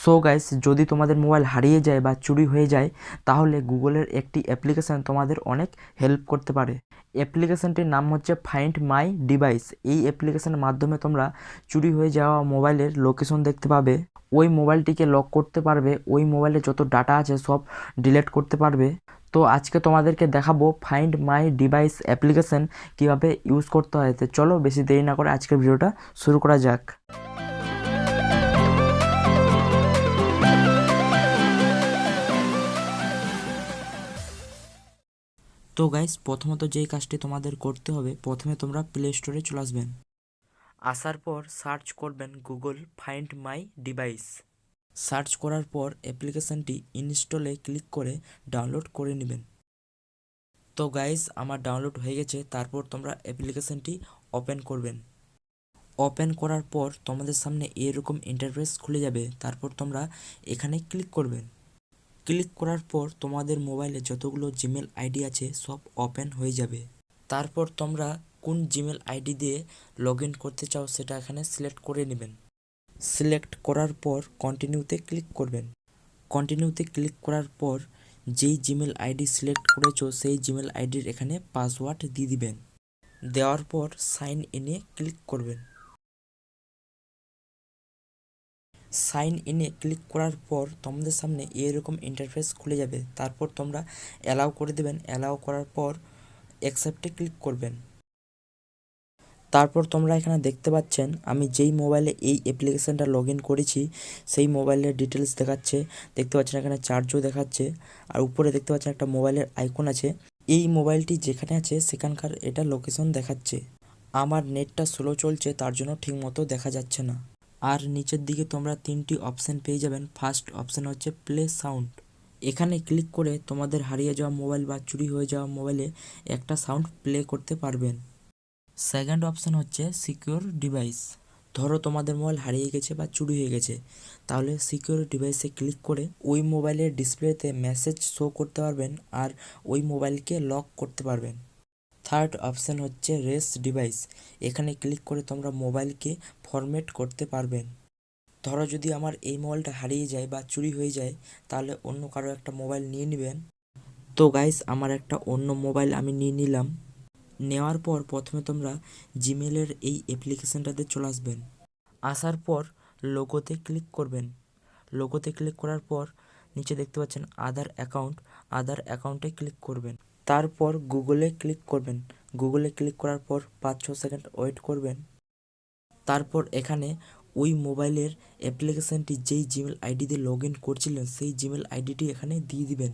So guys, যদি তোমাদের mobile হারিয়ে যায় বা চুরি হয়ে যায় তাহলে গুগলের একটি অ্যাপ্লিকেশান তোমাদের অনেক হেল্প করতে পারে। অ্যাপ্লিকেশানটির নাম হচ্ছে ফাইন্ড মাই ডিভাইস। এই অ্যাপ্লিকেশানের মাধ্যমে তোমরা চুরি হয়ে যাওয়া মোবাইলের লোকেশন দেখতে পাবে, ওই মোবাইলটিকে লক করতে পারবে, ওই মোবাইলে যত ডাটা আছে সব ডিলিট করতে পারবে। তো আজকে তোমাদেরকে দেখাবো ফাইন্ড মাই ডিভাইস অ্যাপ্লিকেশান কীভাবে ইউজ করতে হয়। তো চলো বেশি দেরি না করে আজকের ভিডিওটা শুরু করা যাক। তো গাইস, প্রথমত যেই কাজটি তোমাদের করতে হবে, প্রথমে তোমরা প্লে স্টোরে চলে আসবেন। আসার পর সার্চ করবেন Google find my device. Search করার পর অ্যাপ্লিকেশানটি ইনস্টলে ক্লিক করে ডাউনলোড করে নেবেন। তো গাইস, আমার ডাউনলোড হয়ে গেছে। তারপর তোমরা অ্যাপ্লিকেশানটি ওপেন করবেন। ওপেন করার পর তোমাদের সামনে এরকম ইন্টারফেস খুলে যাবে। তারপর তোমরা এখানে ক্লিক করবেন। ক্লিক করার পর তোমাদের মোবাইলে যতগুলো জিমেল আইডি আছে সব ওপেন হয়ে যাবে। তারপর তোমরা কোন জিমেল আইডি দিয়ে লগ ইন করতে চাও সেটা এখানে সিলেক্ট করে নেবেন। সিলেক্ট করার পর কন্টিনিউতে ক্লিক করবেন। কন্টিনিউতে ক্লিক করার পর যেই জিমেল আইডি সিলেক্ট করেছো সেই জিমেল আইডির এখানে পাসওয়ার্ড দিয়ে দিবেন। দেওয়ার পর সাইন ইনে ক্লিক করবেন। সাইন ইনে ক্লিক করার পর তোমাদের সামনে এরকম ইন্টারফেস খুলে যাবে। তারপর তোমরা অ্যালাউ করে দেবেন। অ্যালাউ করার পর অ্যাকসেপ্টে ক্লিক করবেন। তারপর তোমরা এখানে দেখতে পাচ্ছেন আমি যেই মোবাইলে এই অ্যাপ্লিকেশানটা লগ ইন করেছি সেই মোবাইলের ডিটেলস দেখাচ্ছে। দেখতে পাচ্ছেন এখানে চার্জও দেখাচ্ছে, আর উপরে দেখতে পাচ্ছেন একটা মোবাইলের আইকন আছে। এই মোবাইলটি যেখানে আছে সেখানকার এটা লোকেশন দেখাচ্ছে। আমার নেটটা স্লো চলছে তার জন্য ঠিকমতো দেখা যাচ্ছে না। আর নিচের দিকে তোমরা তিনটি অপশান পেয়ে যাবেন। ফার্স্ট অপশান হচ্ছে প্লে সাউন্ড। এখানে ক্লিক করে তোমাদের হারিয়ে যাওয়া মোবাইল বা চুরি হয়ে যাওয়া মোবাইলে একটা সাউন্ড প্লে করতে পারবেন। সেকেন্ড অপশান হচ্ছে সিকিউর ডিভাইস। ধরো তোমাদের মোবাইল হারিয়ে গেছে বা চুরি হয়ে গেছে, তাহলে সিকিউর ডিভাইসে ক্লিক করে ওই মোবাইলের ডিসপ্লেতে মেসেজ শো করতে পারবেন আর ওই মোবাইলকে লক করতে পারবেন। থার্ড অপশান হচ্ছে রেস ডিভাইস। এখানে ক্লিক করে তোমরা মোবাইলকে ফরম্যাট করতে পারবেন। ধরো যদি আমার এই মোবাইলটা হারিয়ে যায় বা চুরি হয়ে যায় তাহলে অন্য কারো একটা মোবাইল নিয়ে নেবেন। তো গাইস, আমার একটা অন্য মোবাইল আমি নিয়ে নিলাম। নেওয়ার পর প্রথমে তোমরা জিমেলের এই অ্যাপ্লিকেশানটাতে চলে আসবেন। আসার পর লোগোতে ক্লিক করবেন। লোগোতে ক্লিক করার পর নিচে দেখতে পাচ্ছেন আদার অ্যাকাউন্ট। আদার অ্যাকাউন্টে ক্লিক করবেন। তারপর গুগলে ক্লিক করবেন। গুগলে ক্লিক করার পর 5-6 সেকেন্ড ওয়েট করবেন। তারপর এখানে ওই মোবাইলের অ্যাপ্লিকেশানটি যেই জিমেল আইডি দিয়ে লগ ইন করছিলেন সেই জিমেল আইডিটি এখানে দিয়ে দিবেন।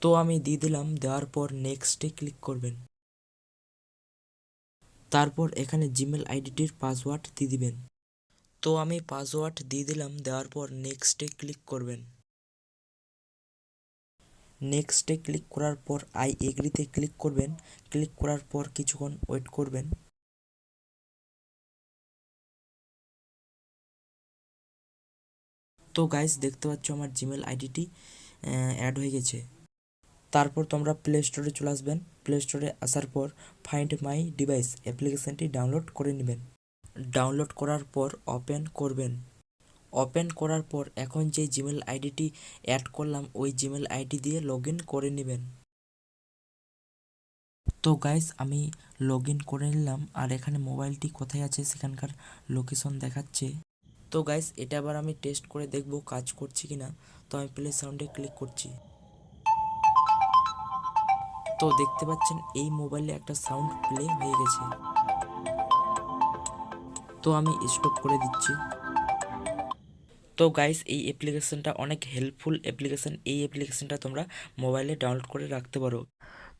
তো আমি দিয়ে দিলাম। দেওয়ার পর নেক্সটে ক্লিক করবেন। তারপর এখানে জিমেল আইডিটির পাসওয়ার্ড দিয়ে দিবেন। তো আমি পাসওয়ার্ড দিয়ে দিলাম। দেওয়ার পর নেক্সটে ক্লিক করবেন। নেক্সটে ক্লিক করার পর আই এগ্রিতে ক্লিক করবেন। ক্লিক করার পর কিছুক্ষণ ওয়েট করবেন। তো গাইস, দেখতে পাচ্ছ আমার জিমেল আইডিটি অ্যাড হয়ে গেছে। তারপর তোমরা প্লে স্টোরে চলে আসবেন। প্লে স্টোরে আসার পর ফাইন্ড মাই ডিভাইস অ্যাপ্লিকেশানটি ডাউনলোড করে নেবেন। ডাউনলোড করার পর ওপেন করবেন। ওপেন করার পর এখন যে জিমেল আইডিটি অ্যাড করলাম ওই জিমেল আইডি দিয়ে লগ ইন করে নেবেন। তো গাইস, আমি লগ ইন করে নিলাম আর এখানে মোবাইলটি কোথায় আছে সেখানকার লোকেশন দেখাচ্ছে। তো গাইস, এটা আবার আমি টেস্ট করে দেখব কাজ করছে কিনা। তো আমি প্লে সাউন্ডে ক্লিক করছি। তো দেখতে পাচ্ছেন এই মোবাইলে একটা সাউন্ড প্লে হয়ে গেছে। তো আমি স্টপ করে দিচ্ছি। তো গাইস, এই অ্যাপ্লিকেশানটা অনেক হেল্পফুল অ্যাপ্লিকেশান। এই অ্যাপ্লিকেশানটা তোমরা মোবাইলে ডাউনলোড করে রাখতে পারো।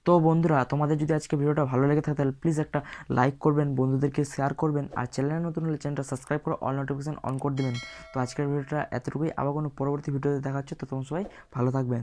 তো বন্ধুরা, তোমাদের যদি আজকে ভিডিওটা ভালো লেগে থাকে তাহলে প্লিজ একটা লাইক করবেন, বন্ধুদেরকে শেয়ার করবেন, আর চ্যানেলে নতুন হলে চ্যানেলটা সাবস্ক্রাইব করে অল নোটিফিকেশান অন করে দেবেন। তো আজকের ভিডিওটা এতটুকুই। আবার কোনো পরবর্তী ভিডিওতে দেখা হচ্ছে। তো তোমরা সবাই ভালো থাকবেন।